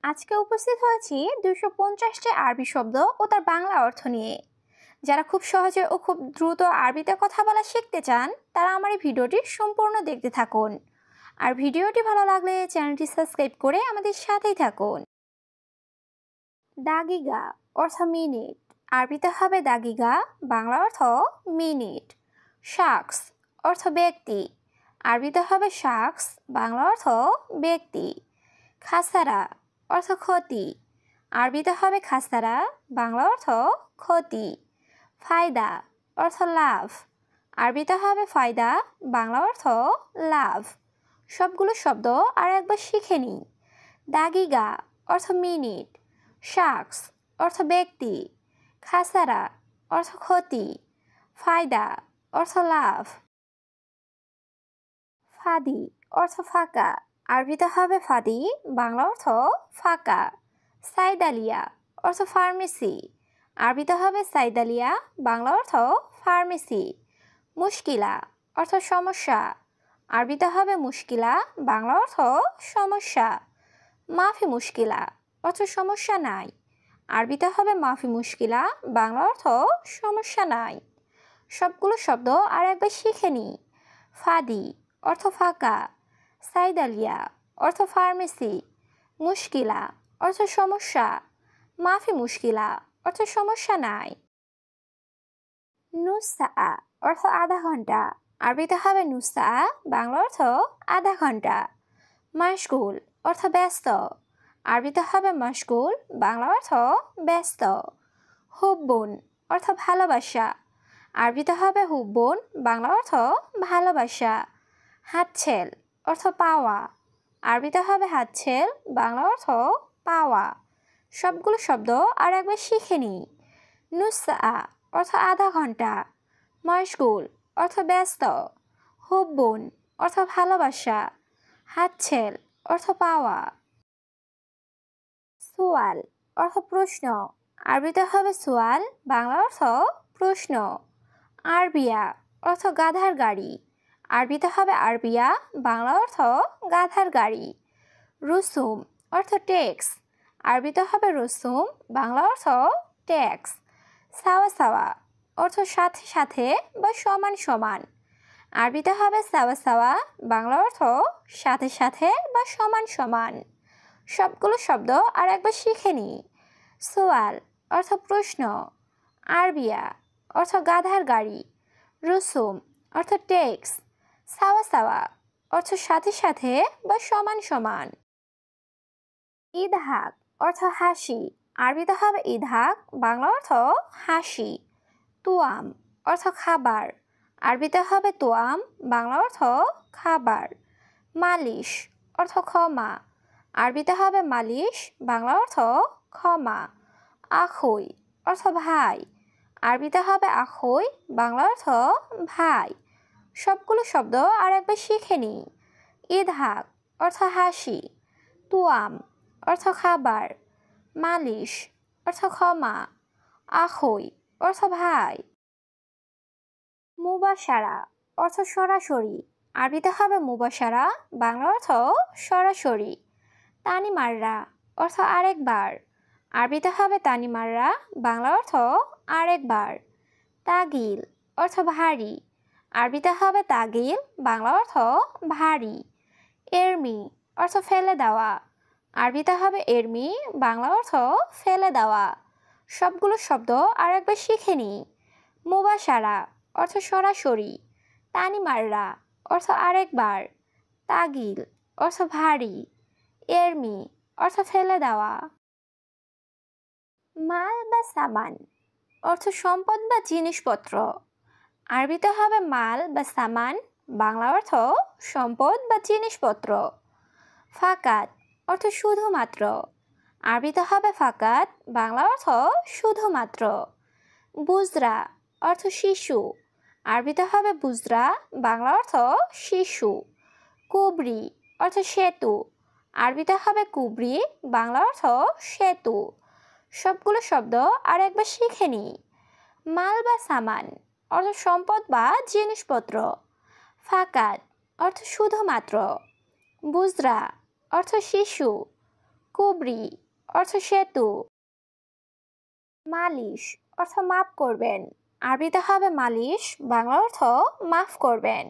আজকে উপস্থিত হয়েছি 250টি আরবি শব্দ ও তার বাংলা অর্থ নিয়ে। যারা খুব সহজে ও খুব দ্রুত আরবিতে কথা বলা শিখতে চান তারা আমার এই ভিডিওটি সম্পূর্ণ দেখতে থাকুন। আর ভিডিওটি ভালো লাগলে চ্যানেলটি সাবস্ক্রাইব করে আমাদের সাথেই থাকুন। দাগিগা অর্থ মিনিট, আরবিতে হবে দাগিগা, বাংলা অর্থ মিনিট। শাখস অর্থ ব্যক্তি, আরবিতে হবে শাখস, বাংলা অর্থ ব্যক্তি। খাসারা অর্থ ক্ষতি, আরবিতে হবে খাসারা, বাংলা অর্থ ক্ষতি। ফায়দা অর্থ লাভ, আরবিতে হবে ফায়দা, বাংলা অর্থ লাভ। সবগুলো শব্দ আর একবার শিখে নিই। দাগিগা অর্থ মিনিট, শাখস অর্থ ব্যক্তি, খাসারা অর্থ ক্ষতি, ফায়দা অর্থ লাভ। ফাদি অর্থ ফাঁকা, আরবিতে হবে ফাদি, বাংলা অর্থ ফাঁকা। সাইদালিয়া অর্থ ফার্মেসি, আরবিতে হবে সাইদালিয়া, বাংলা অর্থ ফার্মেসি। মুশকিলা অর্থ সমস্যা, আরবিতে হবে মুশকিলা, বাংলা অর্থ সমস্যা। মাফি মুশকিলা অর্থ সমস্যা নাই, আরবিতে হবে মাফি মুশকিলা, বাংলা অর্থ সমস্যা নাই। সবগুলো শব্দ আর একবার শিখে নিই। ফাদি অর্থ ফাঁকা, সাইদালিয়া অর্থ ফার্মেসি, মুশকিলা অর্থ সমস্যা, মাফি মুশকিলা অর্থ সমস্যা নাই। নুসা অর্থ আধা ঘন্টা, আরবিতে হবে নুসা, বাংলা অর্থ আধা ঘন্টা। মাশগুল অর্থ ব্যস্ত, আরবিতে হবে মাশগুল, বাংলা অর্থ ব্যস্ত। হুব্বুন অর্থ ভালোবাসা, আরবিতে হবে হুব্বুন, বাংলা অর্থ ভালোবাসা। হাতছেল অর্থ পাওয়া, আরবিতে হবে হাতছেল, বাংলা অর্থ পাওয়া। সবগুলো শব্দ আর একবার শিখে নিই। নুসা অর্থ আধা ঘন্টা, মশগুল অর্থ ব্যস্ত, হুব্বুন অর্থ ভালোবাসা, হাতছেল অর্থ পাওয়া। সুয়াল অর্থ প্রশ্ন, আরবিতে হবে সুয়াল, বাংলা অর্থ প্রশ্ন। আরবিয়া অর্থ গাধার গাড়ি, আরবিতে হবে আরবিয়া, বাংলা অর্থ গাধার গাড়ি। রুসুম অর্থ ট্যাক্স, আরবিতে হবে রসুম, বাংলা অর্থ ট্যাক্স। সাওয়া সাওয়া অর্থ সাথে সাথে বা সমান সমান, আরবিতে হবে সাওয়া সাওয়া, বাংলা অর্থ সাথে সাথে বা সমান সমান। সবগুলো শব্দ আর একবার শিখে নিই। সোয়াল অর্থ প্রশ্ন, আরবিয়া অর্থ গাধার গাড়ি, রুসুম অর্থ ট্যাক্স, সাওয়া সাওয়া অর্থ সাথে সাথে বা সমান সমান। ইদহাক অর্থ হাসি, আরবিতে হবে ইদহাক, বাংলা অর্থ হাসি। তুয়াম অর্থ খাবার, আরবিতে হবে তোয়াম, বাংলা অর্থ খাবার। মালিশ অর্থ ক্ষমা, আরবিতে হবে মালিশ, বাংলা অর্থ ক্ষমা। আখই অর্থ ভাই, আরবিতে হবে আখই, বাংলা অর্থ ভাই। সবগুলো শব্দ আর একবার শিখে নিই। ইদহাক অর্থ হাসি, তুয়াম অর্থ খাবার, মালিশ অর্থ ক্ষমা, আখই অর্থ ভাই। মুবাশারা অর্থ সরাসরি, আরবিতে হবে মুবাশারা, বাংলা অর্থ সরাসরি। তানিমাররা অর্থ আরেকবার, আরবিতে হবে তানিমাররা, বাংলা অর্থ আরেকবার। তাগিল অর্থ ভারী, আরবিতে হবে তাগিল, বাংলা অর্থ ভারী। এরমি অর্থ ফেলে দেওয়া, আরবিতে হবে এরমি, বাংলা অর্থ ফেলে দেওয়া। সবগুলো শব্দ আর একবার শিখে নিই। মুবাশারা অর্থ সরাসরি, তানিমাররা অর্থ আরেকবার, তাগিল অর্থ ভারী, এরমি অর্থ ফেলে দেওয়া। মাল বা সামান অর্থ সম্পদ বা জিনিসপত্র, আরবিতে হবে মাল বা সামান, বাংলা অর্থ সম্পদ বা জিনিসপত্র। ফাকাত অর্থ শুধুমাত্র, আরবিতে হবে ফাকাত, বাংলা অর্থ শুধুমাত্র। বুজরা অর্থ শিশু, আরবিতে হবে বুজরা, বাংলা অর্থ শিশু। কুবরি অর্থ সেতু, আরবিতে হবে কুবরি, বাংলা অর্থ সেতু। সবগুলো শব্দ আর একবার শিখে নিই। মাল বা সামান অর্থ সম্পদ বা জিনিসপত্র, ফাকাত অর্থ শুধুমাত্র, বুজরা অর্থ শিশু, কুবরি অর্থ সেতু। মালিশ অর্থ মাপ করবেন, আরবিতে হবে মালিশ, বাংলা অর্থ মাফ করবেন।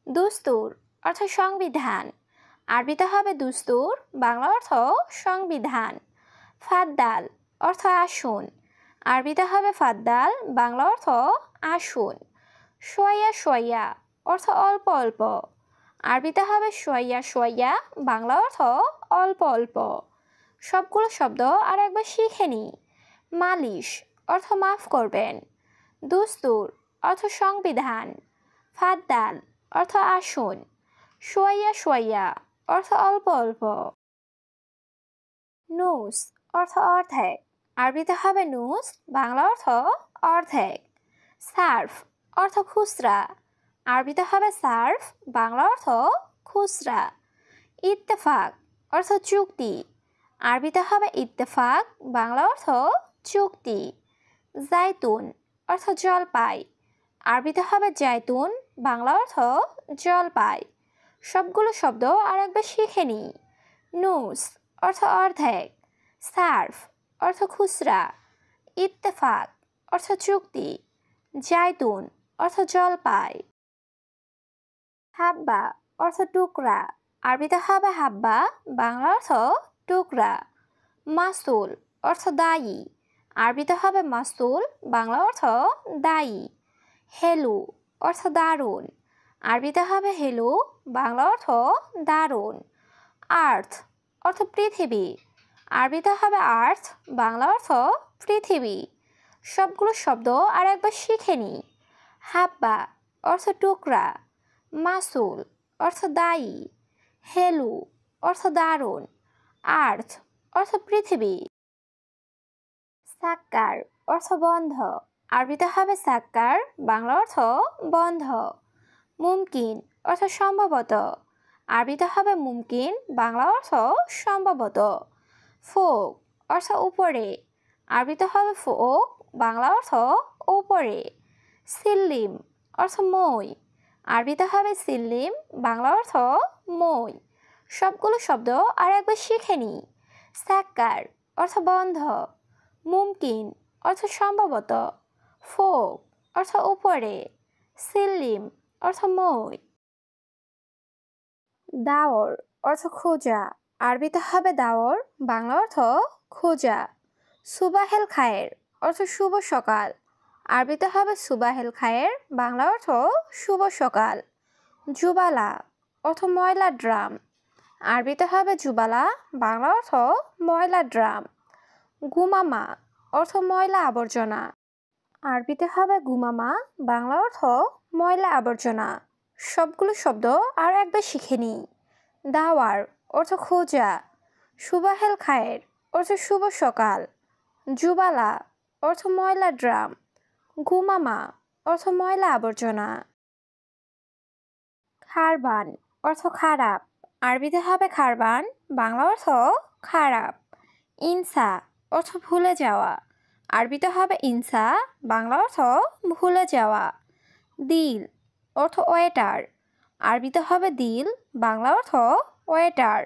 দুস্তুর অর্থ সংবিধান, আরবিতে হবে দুস্তুর, বাংলা অর্থ সংবিধান। ফাদ্দাল অর্থ আসুন, আরবিতে হবে ফাদ্দাল, বাংলা অর্থ আসুন। সোয়া সোয়া অর্থ অল্প অল্প, আরবিতে হবে সোয়া সোয়া, বাংলা অর্থ অল্প অল্প। সবগুলো শব্দ আর একবার শিখে নিই। মালিশ অর্থ মাফ করবেন, দুস্তুর অর্থ সংবিধান, ফাদ্দাল অর্থ আসুন, সোয়া সোয়া অর্থ অল্প অল্প। নুস অর্থ অর্ধেক, আরবিতে হবে নুস, বাংলা অর্থ অর্ধেক। সার্ফ অর্থ খুচরা, আরবিতে হবে সার্ফ, বাংলা অর্থ খুচরা। ইত্তেফাক অর্থ চুক্তি, আরবিতে হবে ইত্তেফাক, বাংলা অর্থ চুক্তি। জাইতুন অর্থ জলপাই, আরবিতে হবে জাইতুন, বাংলা অর্থ জলপাই। সবগুলো শব্দ আর একবার শিখে নিই। নুস অর্থ অর্ধেক, সার্ফ অর্থ খুচরা, ইত্তেফাক অর্থ চুক্তি, জাইতুন অর্থ জলপাই। হাব্বা অর্থ টুকরা, আরবিতে হবে হাব্বা, বাংলা অর্থ টুকরা। মাসুল অর্থ দায়ী, আরবিতে হবে মাসুল, বাংলা অর্থ দায়ী। হেলু অর্থ দারুণ, আরবিতে হবে হেলু, বাংলা অর্থ দারুণ। আর্থ অর্থ পৃথিবী, আরবিতে হবে আর্থ, বাংলা অর্থ পৃথিবী। সবগুলো শব্দ আর একবার শিখে নিই। হাব্বা অর্থ টুকরা, মাসুল অর্থ দায়ী, হেলু অর্থ দারুণ, আর্থ অর্থ পৃথিবী। সাক্কার অর্থ বন্ধ, আরবিতে হবে সাক্কার, বাংলা অর্থ বন্ধ। মুমকিন অর্থ সম্ভবত, আরবিতে হবে মুমকিন, বাংলা অর্থ সম্ভবত। ফোক অর্থ উপরে, আরবিতে হবে ফোক, বাংলা অর্থ উপরে। সিল্লিম অর্থ মই, আরবিতে হবে সিল্লিম, বাংলা অর্থ মই। সবগুলো শব্দ আর একবার শিখে নিই। সাক্কার অর্থ বন্ধ, মুমকিন অর্থ সম্ভবত, ফোক অর্থ উপরে, সিল্লিম অর্থ মই। দাওর অর্থ খোঁজা, আরবিতে হবে দাওর, বাংলা অর্থ খোঁজা। সুবাহেল খায়ের অর্থ শুভ সকাল, আরবিতে হবে সুবাহেল খায়ের, বাংলা অর্থ শুভ সকাল। জুবালা অর্থ ময়লা ড্রাম, আরবিতে হবে জুবালা, বাংলা অর্থ ময়লা ড্রাম। গুমামা অর্থ ময়লা আবর্জনা, আরবিতে হবে গুমামা, বাংলা অর্থ ময়লা আবর্জনা। সবগুলো শব্দ আর একবার শিখে নিই। দাওয়ার অর্থ খোঁজা, সুবাহেল খায়ের অর্থ শুভ সকাল, জুবালা অর্থ ময়লা ড্রাম, গুমামা অর্থ ময়লা আবর্জনা। খারবান অর্থ খারাপ, আরবিতে হবে খারবান, বাংলা অর্থ খারাপ। ইনসা অর্থ ভুলে যাওয়া, আরবিতে হবে ইনসা, বাংলা অর্থ ভুলে যাওয়া। দিল অর্থ ওয়েটার, আরবিতে হবে দিল, বাংলা অর্থ ওয়েটার।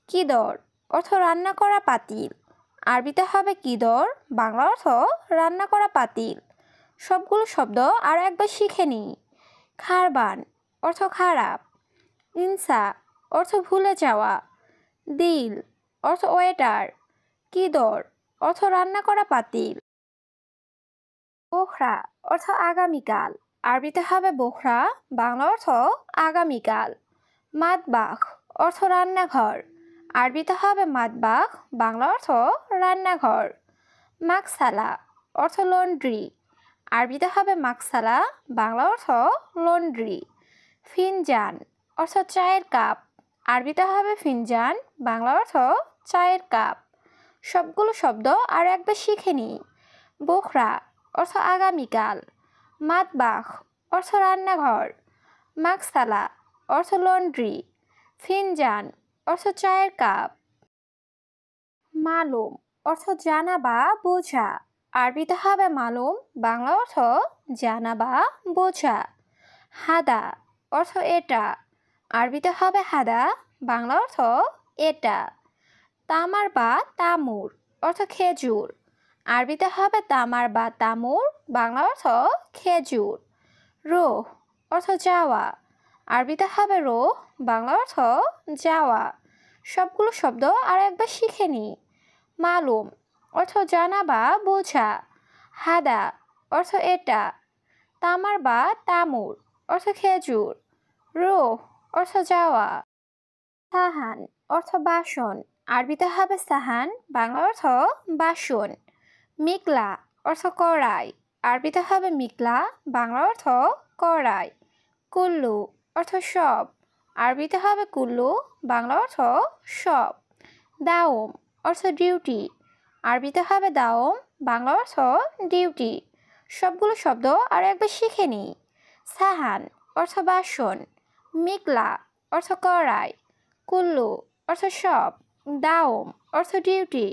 কিদর অর্থ রান্না করা পাতিল, আরবিতে হবে কিদর, বাংলা অর্থ রান্না করা পাতিল। সবগুলো শব্দ আর একবার শিখে নিই। খারবান অর্থ খারাপ, ইনসা অর্থ ভুলে যাওয়া, দিল অর্থ ওয়েটার, কিদর অর্থ রান্না করা পাতিল। বোখরা অর্থ আগামীকাল, আরবিতে হবে বোখরা, বাংলা অর্থ আগামীকাল। মাতবাখ অর্থ রান্নাঘর, আরবিতে হবে মাতবাখ, বাংলা অর্থ রান্নাঘর। মাকসালা অর্থ লন্ড্রি, আরবিতে হবে মাকসালা, বাংলা অর্থ লন্ড্রি। ফিনজান অর্থ চায়ের কাপ, আরবিতে হবে ফিনজান, বাংলা অর্থ চায়ের কাপ। সবগুলো শব্দ আর একবার শিখে নিই। বোখরা অর্থ আগামীকাল, মাতবাখ অর্থ রান্নাঘর, মাকসালা অর্থ লন্ড্রি, ফিনজান অর্থ চায়ের কাপ। মালুম অর্থ জানা বা বোঝা, আরবিতে হবে মালুম, বাংলা অর্থ জানা বা বোঝা। হাদা অর্থ এটা, আরবিতে হবে হাদা, বাংলা অর্থ এটা। তামার বা তামুর অর্থ খেজুর। আরবিতে হবে তামার বা তামুর, বাংলা অর্থ খেজুর। রোহ অর্থ যাওয়া। আরবিতে হবে রোহ, বাংলা অর্থ যাওয়া। সবগুলো শব্দ আর একবার শিখে নিই। মালুম অর্থ জানা বা বোঝা। হাদা অর্থ এটা। তামার বা তামুর অর্থ খেজুর। রোহ অর্থ যাওয়া। সাহান অর্থ বাসন। আরবিতে হবে সাহান, বাংলা অর্থ বাসন। মিকলা অর্থ কড়াই। আরবিতে হবে মিকলা, বাংলা অর্থ কড়াই। কুল্লু অর্থ সব। আরবিতে হবে কুল্লু, বাংলা অর্থ সব। দাওম অর্থ ডিউটি। আরবিতে হবে দাওম, বাংলা অর্থ ডিউটি। সবগুলো শব্দ আর একবার শিখে নিই। সাহান অর্থ বাসন। মিকলা অর্থ কড়াই। কুল্লু অর্থ সব। দাওম অর্থ ডিউটি।